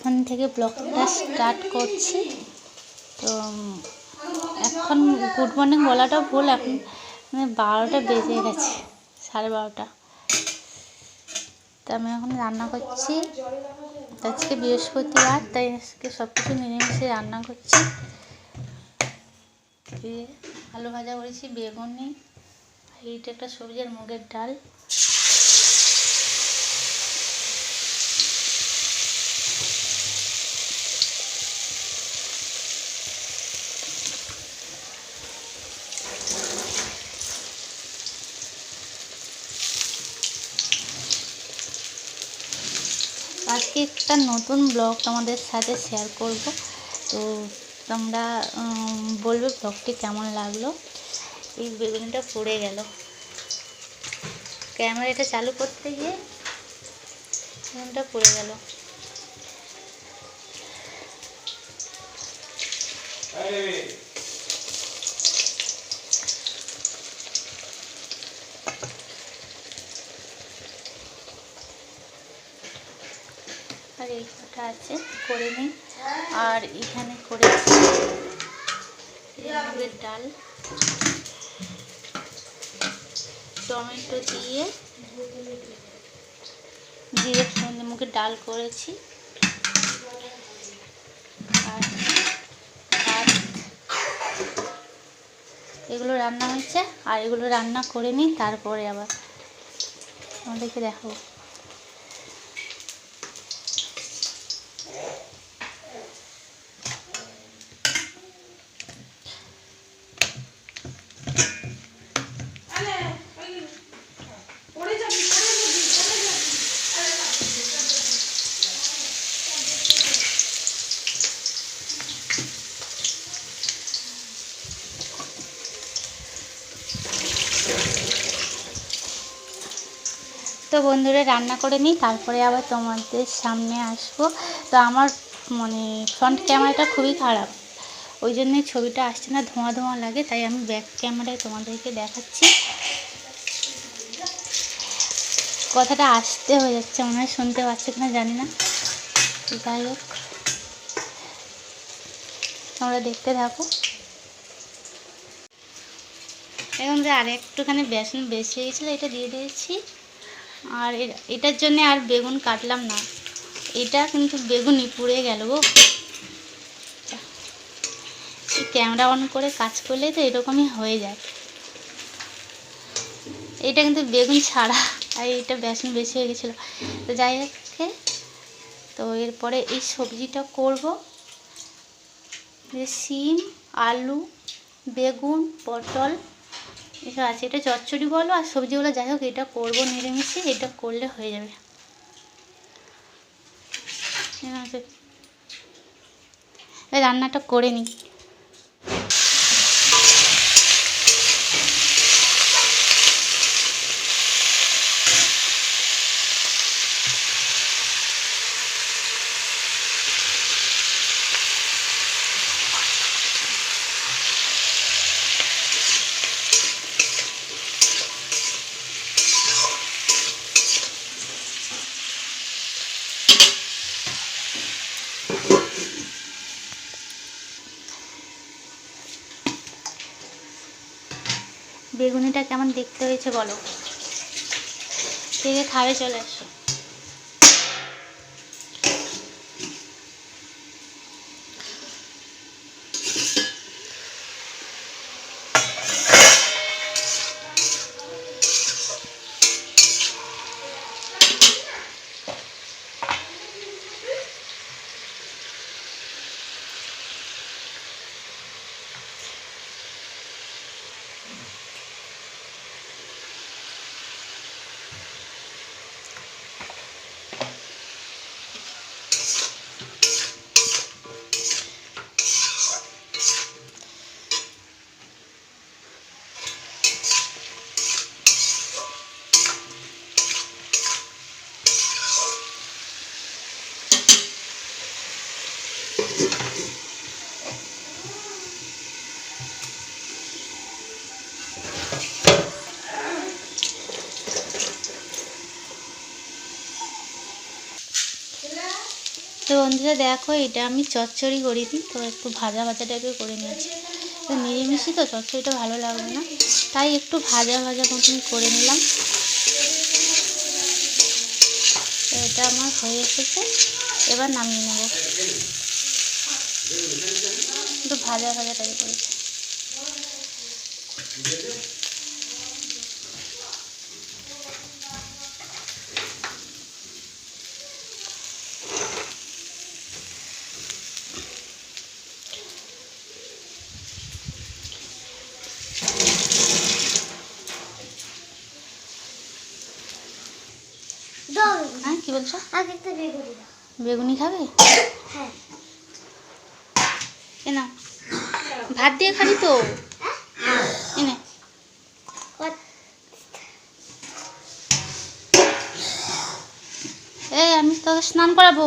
এখন থেকে ব্লগটা স্টার্ট করছি। তো এখন গুড মর্নিং বলাটাও ভুল, এখন 12টা বেজে গেছে, 12:30। তো আমি এখন রান্না করছি। আজকে বৃহস্পতিবার, তাই আজকে সব কিছু নিরামিষে রান্না করছি। আলু ভাজা করেছি, বেগুনি, এইটা একটা সবজি আর মুগের ডাল। আজকে একটা নতুন ব্লগ তোমাদের সাথে শেয়ার করব। তো তোমরা বলবে ব্লগটি কেমন লাগলো। এই বেগুনিটা পড়ে গেল, ক্যামেরাটা চালু করতে গিয়ে বেগুনটা পড়ে গেল। আর এই কটা আছে, করে নিই। আর এখানে করেছি মুগের ডাল, টমেটো দিয়ে জিরে ফোড়ন মুগের ডাল করেছি। আর ভাত, এগুলো রান্না হয়েছে। আর এগুলো রান্না করে নিই, তারপরে আবার আমাদেরকে দেখাবো। তো বন্ধুরা, রান্না করে নিই, তারপরে আবার তোমাদের সামনে আসবো। তো আমার ফ্রন্ট ক্যামেরাটা খুবই খারাপ, ওই জন্যই ছবিটা আসছে না, ধোঁয়া ধোঁয়া লাগে। তাই আমি ব্যাক ক্যামেরায় তোমাদেরকে দেখাচ্ছি। কথাটা আসতে হয়ে যাচ্ছে, মনে হয় শুনতে পাচ্ছে কিনা জানি না। যাই হোক, তোমরা দেখতে থাকো। এখন যে আর একটুখানি বেসন বেশি হয়েছিলো, এটা দিয়ে দিয়েছি। আর এটার জন্য আর বেগুন কাটলাম না, এটা কিন্তু বেগুনই পুড়ে গেল গো। ক্যামেরা অন করে কাজ করলে তো এরকমই হয়ে যায়। এটা কিন্তু বেগুন ছাড়া, আর এটা বেসন বেশি হয়ে গেছিলো। তো যাই হোক, তো এরপরে এই সবজিটা করব। সিম, আলু, বেগুন, পটল এসব আছে। এটা চচ্চড়ি বলো আর সবজিগুলো, যাই হোক এটা করবো নিরামিষে, এটা করলে হয়ে যাবে। রান্নাটা করে নিই। বেগুনিটা কেমন দেখতে হয়েছে বলো, থেকে খাবে চলে আসো। তো বন্ধুরা দেখো, এটা আমি চচ্চড়ি করিনি, তো একটু ভাজা ভাজা টাইপের করে নিয়েছি। তো নিরামিষই তো চচ্চড়িটা ভালো লাগবে না, তাই একটু ভাজা ভাজা মতন করে নিলাম। তো এটা আমার হয়ে এসেছে, এবার নামিয়ে নেব। একটু ভাজা ভাজা টাইপের করেছি। হ্যাঁ, কি বলছো? বেগুনি খাবে? হ্যাঁ। এ না, ভাত দিয়ে খাবি তো? এনে এই আমি তোকে স্নান করাবো।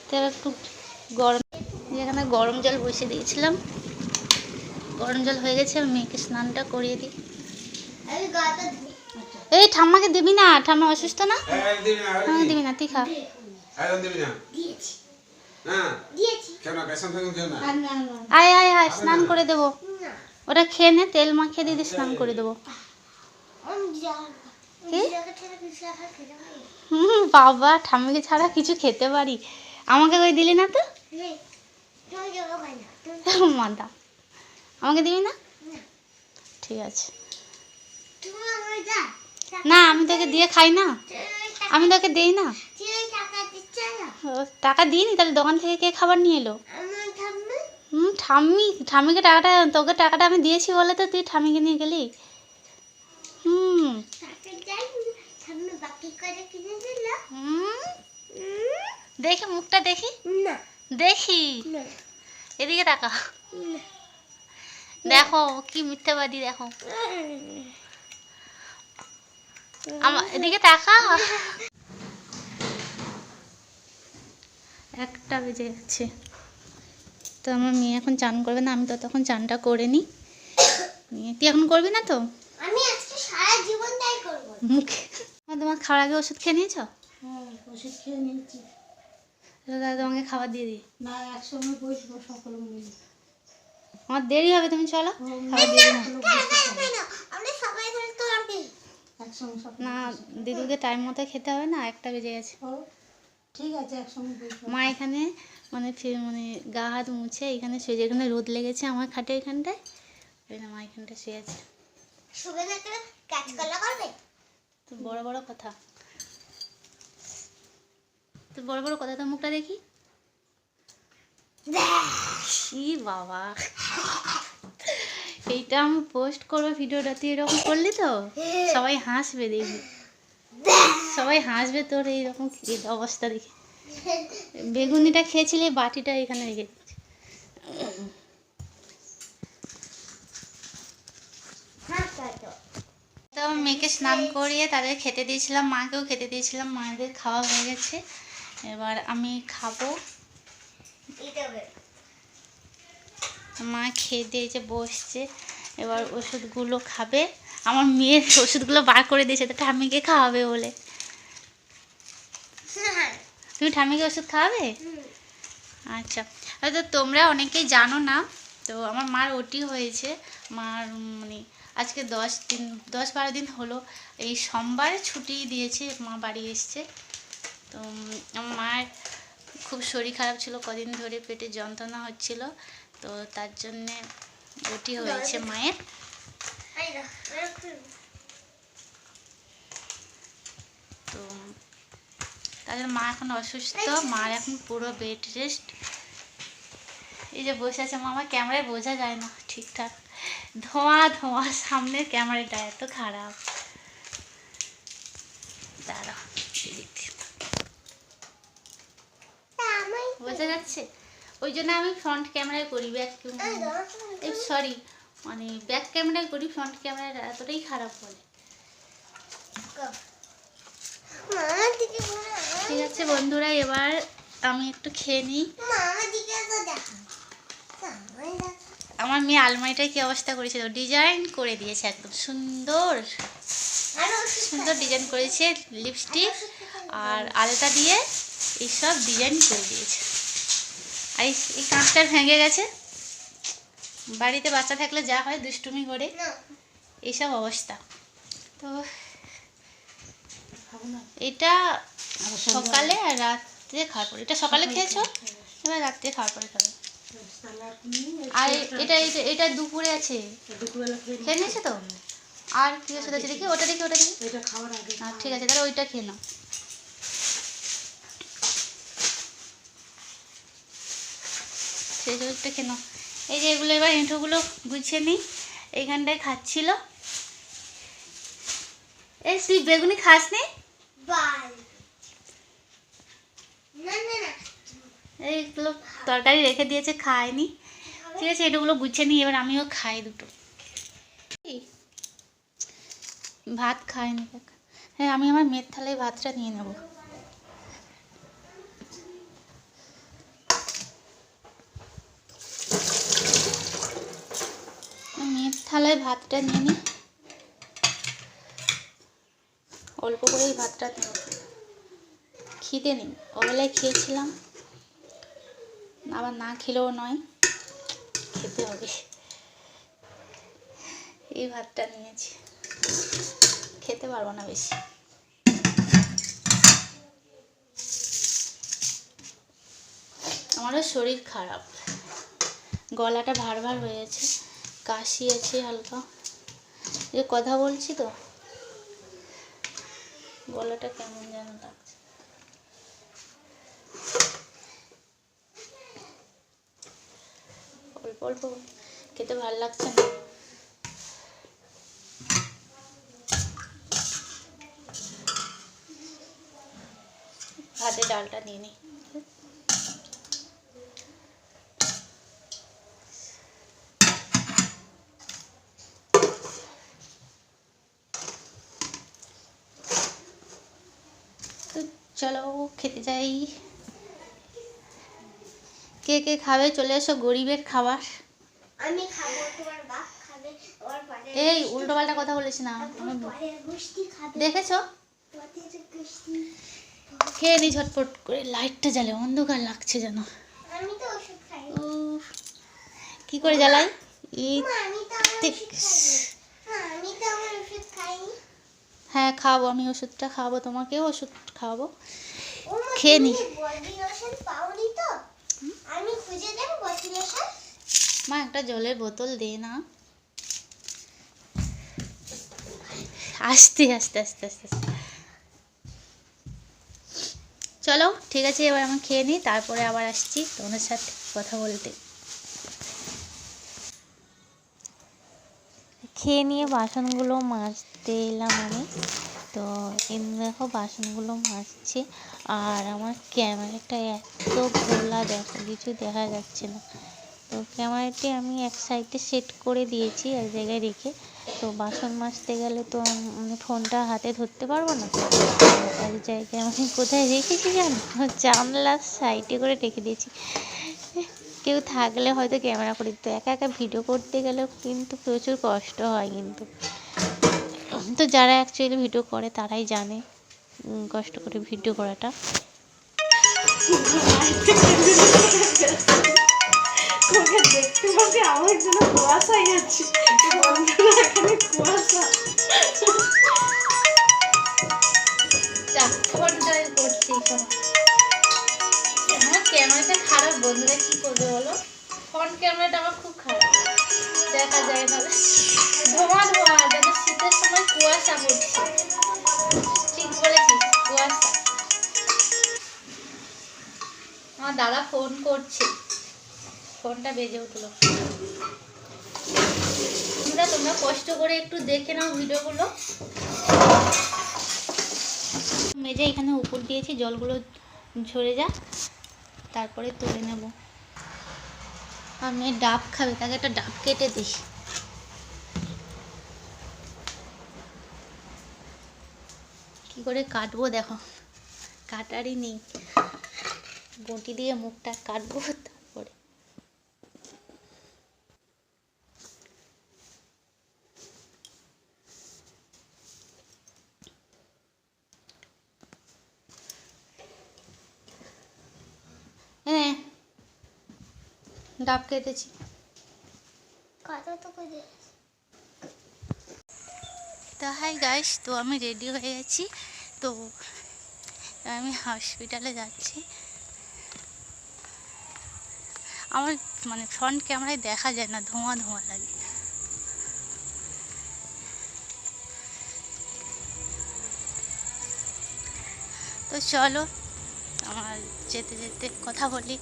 তো একটু গরম, এখানে গরম জল বসিয়ে দিয়েছিলাম, গরম জল হয়ে গেছে, আমি মেয়েকে স্নানটা করিয়ে দিই। এই ঠাম্মাকে দিবি না, ঠাম্মা অসুস্থ না, আমাকে দিবি না, তুই খা। আয় আয় আয়, স্নান করে দেবো। ওটা খেয়ে নে, তেল মাখিয়ে দিদি স্নান করে দেবো। বাবা, ঠাম্মিকে ছাড়া কিছু খেতে পারি, আমাকে ওই দিলি না তো? মাদা, আমাকে দিবি না? ঠিক আছে। না, আমি তোকে দিয়ে খাই না, আমি তোকে দিই না। টাকা দিইনি, তাহলে দোকান থেকে কে খাবার নিয়ে এলো? ঠাম্মিকে টাকাটা, তোকে টাকাটা আমি দিয়েছি বলে তো তুই ঠাম্মিকে নিয়ে গেলি। দেখি মুখটা, দেখি দেখি, এদিকে তাকা, দেখো কি মিথ্যাবাদী, দেখো আমার এদিকে তাকা। 1টা বেজে যাচ্ছে, তো আমার মেয়ে এখন চান করবে না, আমি তো তখন চানটা করে নিই। তুই এখন করবি না তো? আমি আজকে সারা জীবন তাই করব। মুখে তোমার খাওয়ার আগে ওষুধ খেয়ে নিয়েছো? হ্যাঁ, ওষুধ খেয়ে নিয়েছি। দাদা তোমাকে খাবার দিয়ে দিই। না, একসঙ্গে বসবো সকলে মিলে। আমার দেরি হবে, তুমি চলো খাবার দিয়ে দিই। আমরা সবাই ধরে তো আগে একসঙ্গে সব না, দিদিকে টাইম মতো খেতে হবে না, 1টা বেজে গেছে। ঠিক আছে, একসঙ্গে বসবো। মা এখানে মানে গা হাত মুছে এখানে শুয়ে, যেখানে রোদ লেগেছে আমার খাটে এখানটায়, ওই না মা এখানটায় শুয়ে আছে। শুবে না তো কাজকলা করবে? তো বড় বড় কথা, তো বড় বড় কথা, তো মুখটা দেখি। ই বাবা, এইটা আমি পোস্ট করবো ভিডিওটা, তুই এরকম করলি তো সবাই হাসবে, দেখবি সবাই হাসবে তোর এইরকম অবস্থা দেখে। বেগুনিটা খেয়েছিলি, বাটিটা এখানে রেখে দিচ্ছি। তো মেয়েকে স্নান করিয়ে তাদের খেতে দিয়েছিলাম, মাকেও খেতে দিয়েছিলাম, মায়েদের খাওয়া হয়ে গেছে, এবার আমি খাবো। মা খেয়ে দিয়েছে, বসছে, এবার ওষুধগুলো খাবে। আমার মেয়ের ওষুধগুলো বার করে দিয়েছে, তো ঠাম্মিকে খাওয়াবে বলে। তুমি ঠাম্মিকে ওষুধ খাওয়াবে? আচ্ছা, হয়তো তোমরা অনেকেই জানো না, তো আমার মার ওটি হয়েছে। মার মানে আজকে 10-12 দিন হলো, এই সোমবার ছুটি দিয়েছে, মা বাড়ি এসছে। তো আমার মায়ের খুব শরীর খারাপ ছিল, কদিন ধরে পেটে যন্ত্রণা হচ্ছিল, তো তার জন্যে ওটি হয়েছে মায়ের। তো তাদের মা এখন অসুস্থ, মার এখন পুরো বেড রেস্ট। এই যে বসে আছে মা, আমার ক্যামেরায় বোঝা যায় না ঠিকঠাক, ধোঁয়া ধোঁয়া, সামনের ক্যামেরাটা এত খারাপ। দাঁড়াও, বোঝা যাচ্ছে? ওই জন্য আমি ফ্রন্ট ক্যামেরায় করি, সরি মানে ব্যাক ক্যামেরায় করি, ফ্রন্ট ক্যামেরায় এতটাই খারাপ বলে। ঠিক আছে বন্ধুরা, এবার আমি একটু খেয়ে নিই। আমার মেয়ে আলমারিটায় কি অবস্থা করেছিল, ডিজাইন করে দিয়েছে, একদম সুন্দর সুন্দর ডিজাইন করেছে, লিপস্টিক আর আলতা দিয়ে এইসব ডিজাইন করে দিয়েছে। আর এই কাঁচটা ভেঙে গেছে। বাড়িতে বাচ্চা থাকলে যা হয় দুষ্টুমি করে, এইসব অবস্থা। তো এটা সকালে আর রাত্রে খাওয়ার পরে, এটা সকালে খেয়েছো, এবার রাত্রে খাওয়ার পরে খাবে। আর এটা এটা দুপুরে আছে, খেয়ে নিয়েছো তো? আর কি ওষুধ আছে দেখি, ওটা দেখি, ওটা দেখি। ঠিক আছে, তাহলে ওইটা খেয়ে নাও। সেই ওষুধটা খেয়ে নাও। এই যে এগুলো এবার এঁঠোগুলো গুছিয়ে নিই। এইখানটায় খাচ্ছিল। এই তুই বেগুনি খাস নি? এইগুলো তরকারি রেখে দিয়েছে, খায়নি। ঠিক আছে, এটাগুলো গুছিয়ে নিই, এবার আমিও খাই দুটো। ভাত খাইনি। হ্যাঁ, আমি আমার মেয়ের থালায় ভাতটা নিয়ে নেব। মেয়ের থালায় ভাতটা নিয়ে নিই, অল্প করেই ভাতটা নেব। খিদে নেই, ওবেলায় খেয়েছিলাম, আবার না খেলেও নয়, খেতে হবে। এই ভাতটা নিয়েছি, খেতে পারবো না বেশি। আমারও শরীর খারাপ, গলাটা ভার ভার হয়ে আছে, কাশি আছে হালকা। যে কথা বলছি তো গলাটা কেমন যেন লাগছে। অল্প অল্প খেতে ভালো লাগছে না। ভাতে ডালটা নিয়ে নিই। তো চলো খেতে যাই। কে কে খাবে চলে এসো, গরিবের খাবার। আমি খাবো, তোমার বাপ খাবে, ওর পরে এই উল্টো পাল্টা কথা বলিস না। দেখেছো, খেয়ে নি ঝটপট করে। লাইটটা জ্বালে, অন্ধকার লাগছে যেন। আমি তো ওষুধ খাই। কি করে জ্বালাই? আমি তো আমার ওষুধ খাইনি। হ্যাঁ খাবো, আমি ওষুধটা খাবো, তোমাকেও ওষুধ খাওয়াবো। খেয়ে নি। বডি লোশন পাওনি তো? আমি খুঁজে দেব বডি লোশন। মা একটা জলের বোতল দে না। আস্তে আস্তে আস্তে আস্তে আস্তে। চলো ঠিক আছে, এবার আমি খেয়ে নিই, তারপরে আবার আসছি তোমাদের সাথে কথা বলতে। খেয়ে নিয়ে বাসনগুলো মাজতে এলাম আমি। তো দেখো বাসনগুলো মাজছি, আর আমার ক্যামেরাটা এত ঘোলা, দেখো কিছু দেখা যাচ্ছে না। তো ক্যামেরাটি আমি এক সাইডে সেট করে দিয়েছি এক জায়গায় রেখে। তো বাসন মাজতে গেলে তো আমি ফোনটা হাতে ধরতে পারবো না। এক জায়গায় আমি কোথায় রেখেছি জানো, জানলার সাইডে করে রেখে দিয়েছি। কেউ থাকলে হয়তো ক্যামেরা করে দিত। একা একা ভিডিও করতে গেলেও কিন্তু প্রচুর কষ্ট হয় কিন্তু। তো যারা অ্যাকচুয়ালি ভিডিও করে তারাই জানে কষ্ট করে ভিডিও করাটা। দেখতে পাচ্ছি আমার জন্য কুয়াশা গেছে, এখানে কুয়াশা। করছি আমার ক্যামেরাটা খারাপ, বন্ধুরা কি করবে বলো? ফ্রন্ট ক্যামেরাটা আমার খুব খারাপ, দেখা যায় না, ধোঁয়া ধোঁয়া, যেন শীতের সময় কুয়াশা পড়ছে। ঠিক বলেছিস, কুয়াশা। আমার দাদা ফোন করছে, ফোনটা বেজে উঠলো। তোমরা কষ্ট করে একটু দেখে নাও ভিডিওগুলো। মেজে এখানে উপর দিয়েছি, জলগুলো ঝরে যা, তারপরে তুলে নেব। আর মেয়ে ডাব খাবে, তাকে একটা ডাব কেটে দিই। কি করে কাটবো দেখো, কাটারই নেই, বটি দিয়ে মুখটা কাটবো তারপরে। ডাব কেটেছি। কথা তো খুঁজে তো হাই গাইস, তো আমি রেডি হয়ে গেছি। তো আমি হসপিটালে যাচ্ছি। আমার মানে ফ্রন্ট ক্যামেরায় দেখা যায় না, ধোঁয়া ধোঁয়া লাগে। তো চলো আমার যেতে যেতে কথা বলি।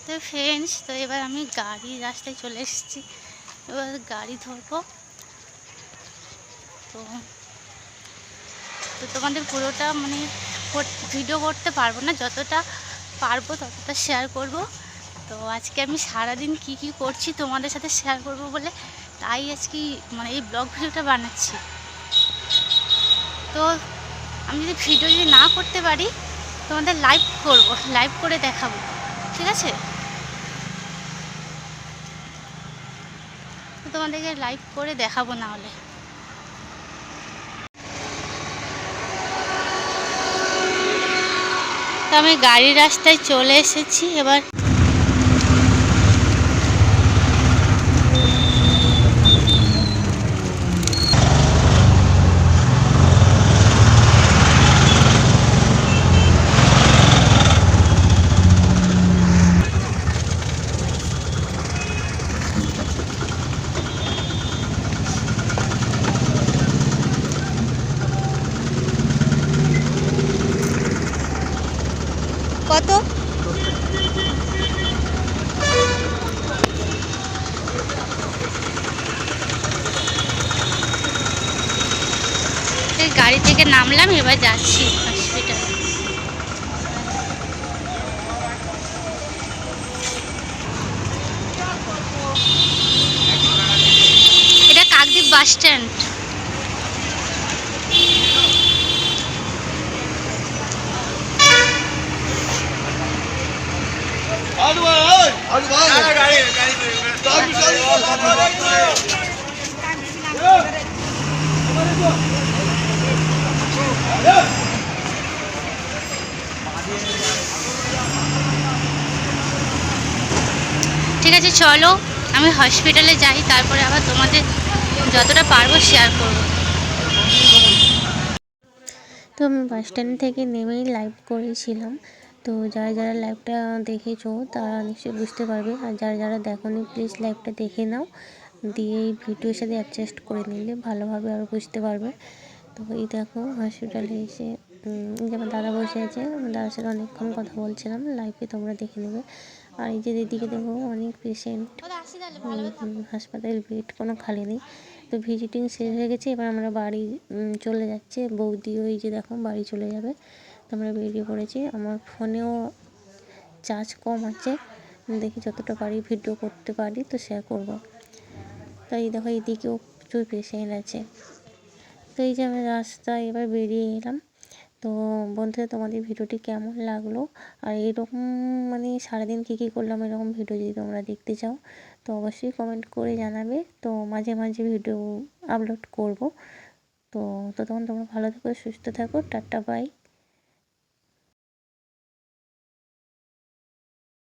তো ফ্রেন্ডস, তো এবার আমি গাড়ির রাস্তায় চলে এসেছি। এবার গাড়ি ধরবো। তো তো তোমাদের পুরোটা মানে ভিডিও করতে পারবো না, যতটা পারবো ততটা শেয়ার করব। তো আজকে আমি সারাদিন কি কি করছি তোমাদের সাথে শেয়ার করব বলে তাই আজকে মানে এই ব্লগ ভিডিওটা বানাচ্ছি। তো আমি যদি ভিডিও না করতে পারি, তোমাদের লাইভ করব, লাইভ করে দেখাবো, ঠিক আছে? তো তোমাদেরকে লাইভ করে দেখাবো না হলে। তো আমি গাড়ির রাস্তায় চলে এসেছি এবার। কত? গাড়ি থেকে নামলাম, এবার যাচ্ছি হসপিটালে। এটা কাকদ্বীপ বাস স্ট্যান্ড। ঠিক আছে, চলো আমি হসপিটালে যাই, তারপরে আবার তোমাদের যতটা পারবো শেয়ার করবো। তো আমি বাস স্ট্যান্ড থেকে নেমেই লাইভ করেছিলাম। তো যারা যারা লাইভটা দেখেছো তারা নিশ্চয়ই বুঝতে পারবে, আর যারা যারা দেখোনি প্লিজ লাইভটা দেখে নাও, দিয়ে এই ভিডিওর সাথে অ্যাডজাস্ট করে নিলে ভালোভাবে আরও বুঝতে পারবে। তো এই দেখো হসপিটালে এসে যেমন দাদা বসে আছে, আমার দাদার সাথে অনেকক্ষণ কথা বলছিলাম, লাইভে তোমরা দেখে নেবে। আর এই যে দিদিকে দেখো, অনেক পেশেন্ট, হাসপাতালের বেড কোনো খালি নেই। তো ভিজিটিং শেষ হয়ে গেছে, এবার আমরা বাড়ি চলে যাচ্ছি। বৌদি ওই যে দেখো বাড়ি চলে যাবে। তো আমরা বেরিয়ে পড়েছি। আমার ফোনেও চার্জ কম আছে, দেখি যতটা পারি ভিডিও করতে পারি তো শেয়ার করব। তো এই দেখো এইদিকেও প্রচুর পেশেন্ট আছে। তো এই যে আমি রাস্তায় এবার বেরিয়ে এলাম। তো বন্ধুরা, তোমাদের ভিডিওটি কেমন লাগলো, আর এরকম মানে সারাদিন কী কী করলাম এরকম ভিডিও যদি তোমরা দেখতে চাও তো অবশ্যই কমেন্ট করে জানাবে। তো মাঝে মাঝে ভিডিও আপলোড করব। তো ততক্ষণ তোমরা ভালো থেকো, সুস্থ থাকো, টাটা বাই।